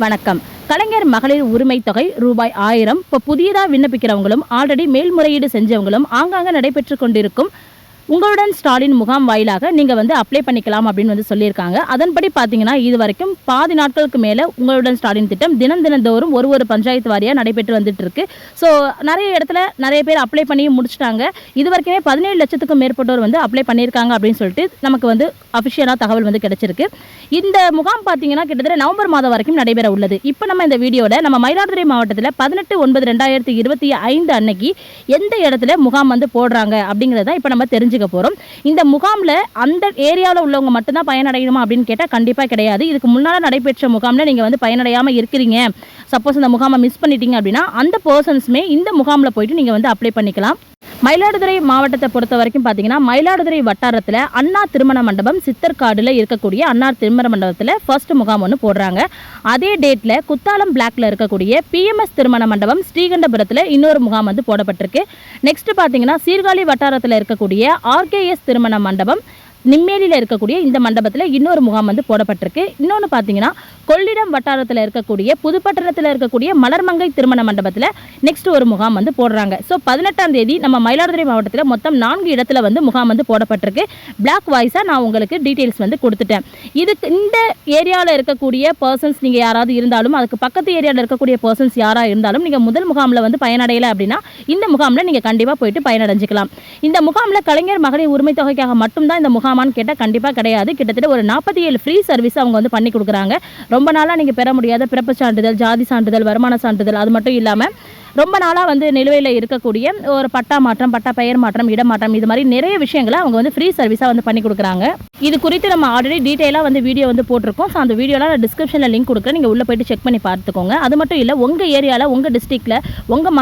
வணக்கம். கலைஞர் மகளிர் உரிமை தொகை ரூபாய் 1000 இப்போ புதியதாக விண்ணப்பிக்கிறவங்களும் ஆல்ரெடி மேல்முறையீடு செஞ்சவங்களும் ஆங்காங்கே நடைபெற்று கொண்டிருக்கும் உங்களுடன் ஸ்டாலின் முகாம் வாயிலாக நீங்கள் வந்து அப்ளை பண்ணிக்கலாம் அப்படின்னு வந்து சொல்லியிருக்காங்க. அதன்படி பார்த்தீங்கன்னா இது வரைக்கும் பாதி நாட்களுக்கு மேலே உங்களுடன் ஸ்டாலின் திட்டம் தினந்தோறும் ஒரு பஞ்சாயத்து வாரியாக நடைபெற்று வந்துட்டு இருக்கு. ஸோ நிறைய இடத்துல நிறைய பேர் அப்ளை பண்ணி முடிச்சிட்டாங்க. இது வரைக்குமே 17 லட்சத்துக்கும் மேற்பட்டோர் வந்து அப்ளை பண்ணியிருக்காங்க அப்படின்னு சொல்லிட்டு நமக்கு வந்து அஃபிஷியலாக தகவல் வந்து கிடைச்சிருக்கு. இந்த முகாம் பார்த்தீங்கன்னா கிட்டத்தட்ட நவம்பர் மாதம் வரைக்கும் நடைபெற உள்ளது. இப்போ நம்ம இந்த வீடியோவில் நம்ம மயிலாடுதுறை மாவட்டத்தில் 18/9/2025 அன்னைக்கு எந்த இடத்துல முகாம் வந்து போடுறாங்க அப்படிங்கிறத இப்போ நம்ம தெரிஞ்சுக்க போகிறோம். இந்த முகாமில் அந்த ஏரியாவில் உள்ளவங்க மட்டும்தான் பயனடையணுமா அப்படின்னு கேட்டால் கண்டிப்பாக கிடையாது. இதுக்கு முன்னால் நடைபெற்ற முகாமில் நீங்கள் வந்து பயனடையாமல் இருக்கிறீங்க, சப்போஸ் அந்த முகாமை மிஸ் பண்ணிட்டீங்க அப்படின்னா அந்த பர்சன்ஸுமே இந்த முகாமில் போயிட்டு நீங்கள் வந்து அப்ளை பண்ணிக்கலாம். மயிலாடுதுறை மாவட்டத்தை பொறுத்த வரைக்கும் பார்த்தீங்கன்னா மயிலாடுதுறை வட்டாரத்தில் அண்ணா திருமண மண்டபம் சித்தர்காடில் இருக்கக்கூடிய அண்ணா திருமண மண்டபத்தில் ஃபர்ஸ்ட் முகாம் ஒன்று போடுறாங்க. அதே டேட்டில் குத்தாலம் பிளாக்ல இருக்கக்கூடிய PMS திருமண மண்டபம் ஸ்ரீகண்டபுரத்தில் இன்னொரு முகாம் வந்து போடப்பட்டிருக்கு. நெக்ஸ்ட் பார்த்தீங்கன்னா சீர்காழி வட்டாரத்தில் இருக்கக்கூடிய RKS திருமண மண்டபம் நிம்மேலியில் இருக்கக்கூடிய இந்த மண்டபத்தில் இன்னொரு முகாம் வந்து போடப்பட்டிருக்கு. இன்னொன்று பார்த்தீங்கன்னா கொள்ளிடம் வட்டாரத்தில் இருக்கக்கூடிய புதுப்பட்டணத்தில் இருக்கக்கூடிய மலர்மங்கை திருமண மண்டபத்தில் நெக்ஸ்ட் ஒரு முகாம் வந்து போடுறாங்க. ஸோ 18ஆம் தேதி நம்ம மயிலாடுதுறை மாவட்டத்தில் மொத்தம் 4 இடத்துல வந்து முகாம் வந்து போடப்பட்டிருக்கு. பிளாக் வாய்ஸாக நான் உங்களுக்கு டீட்டெயில்ஸ் வந்து கொடுத்துட்டேன். இதுக்கு இந்த ஏரியாவில் இருக்கக்கூடிய பர்சன்ஸ் நீங்கள் யாராவது இருந்தாலும் அதுக்கு பக்கத்து ஏரியாவில் இருக்கக்கூடிய பர்சன்ஸ் யாராக இருந்தாலும் நீங்கள் முதல் முகாமில் வந்து பயனடையலை அப்படின்னா இந்த முகாமில் நீங்கள் கண்டிப்பாக போயிட்டு பயனடைஞ்சிக்கலாம். இந்த முகாமில் கலைஞர் மகளிர் உரிமை தொகைக்காக மட்டும்தான் இந்த முகாமான்னு கேட்டால் கண்டிப்பாக கிடையாது. கிட்டத்தட்ட ஒரு 47 ஃப்ரீ சர்வீஸ் அவங்க வந்து பண்ணி கொடுக்குறாங்க. ரொம்ப நாளாக நீங்கள் பெற முடியாத பிறப்பு சான்றிதழ், ஜாதி சான்றிதழ், வருமான சான்றிதழ், அது மட்டும் இல்லாமல் ரொம்ப நாளாக வந்து நிலுவையில் இருக்கக்கூடிய ஒரு பட்டா மாற்றம், பட்டா பெயர் மாற்றம், இடமாற்றம், இது மாதிரி நிறைய விஷயங்களை அவங்க வந்து ஃப்ரீ சர்வீஸாக வந்து பண்ணி கொடுக்குறாங்க. இது குறித்து நம்ம ஆல்ரெடி டீட்டெயிலாக வந்து வீடியோ வந்து போட்டிருக்கோம். ஸோ அந்த வீடியோலாம் நான் டிஸ்கிரிப்ஷனில் லிங்க் கொடுக்குறேன், நீங்கள் உள்ளே போய்ட்டு செக் பண்ணி பார்த்துக்கோங்க. அது மட்டும் இல்லை உங்கள் ஏரியாவில், உங்கள் டிஸ்ட்ரிக்டில், உங்கள்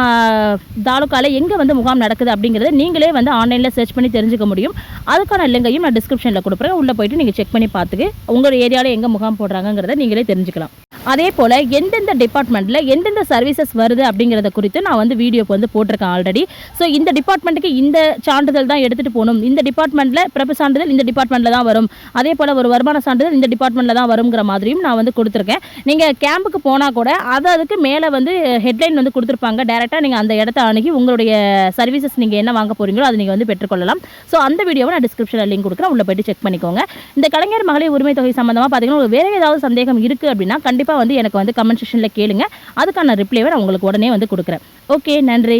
தாலுக்காவில் எங்கே வந்து முகாம் நடக்குது அப்படிங்கிறத நீங்களே வந்து ஆன்லைனில் சர்ச் பண்ணி தெரிஞ்சுக்க முடியும். அதுக்கான லிங்கையும் நான் டிஸ்கிரிப்ஷனில் கொடுக்குறேன். உள்ளே போய்ட்டு நீங்கள் செக் பண்ணி பார்த்துக்கு உங்கள் ஏரியாவில் எங்கே முகாம் போடுறாங்கிறத நீங்களே தெரிஞ்சுக்கலாம். அதே போல் எந்தெந்த டிபார்ட்மெண்ட்டில் எந்தெந்த சர்வீசஸ் வருது அப்படிங்கிறத குறித்து நான் வந்து வீடியோக்கு வந்து போட்டிருக்கேன் ஆல்ரெடி. ஸோ இந்த டிபார்ட்மெண்ட்டுக்கு இந்த சான்றிதழ் தான் எடுத்துகிட்டு போகணும், இந்த டிபார்ட்மெண்ட்டில் பிறப்பு சான்றிதழ் இந்த டிபார்ட்மெண்ட்டில் தான் வரும், அதே போல் ஒரு வருமான சான்றிதழ் இந்த டிபார்ட்மெண்ட்டில் தான் வருங்கிற மாதிரியும் நான் வந்து கொடுத்துருக்கேன். நீங்கள் கேம்புக்கு போனால் கூட அதுக்கு மேலே வந்து ஹெட்லைன் வந்து கொடுத்துருப்பாங்க. டேரெக்டாக நீங்கள் அந்த இடத்த அணுகி உங்களுடைய சர்வீசஸ் நீங்கள் என்ன வாங்க போகிறீங்களோ அதை நீங்கள் வந்து பெற்றுக்கொள்ளலாம். ஸோ அந்த வீடியோவை நான் டிஸ்கிரிப்ஷனில் லிங்க் கொடுக்குறேன், உள்ளே போய்ட்டு செக் பண்ணிக்கோங்க. இந்த கலைஞர் மகளிர் உரிமை தொகை சம்மந்தமாக பார்த்தீங்கன்னா வேறு ஏதாவது சந்தேகம் இருக்குது அப்படின்னா கண்டிப்பாக வந்து எனக்கு வந்து கமெண்ட் செக்ஷனில் கேளுங்க. அதுக்கான ரிப்ளைவை நான் உங்களுக்கு உடனே வந்து கொடுக்குறேன். ஓகே, நன்றி.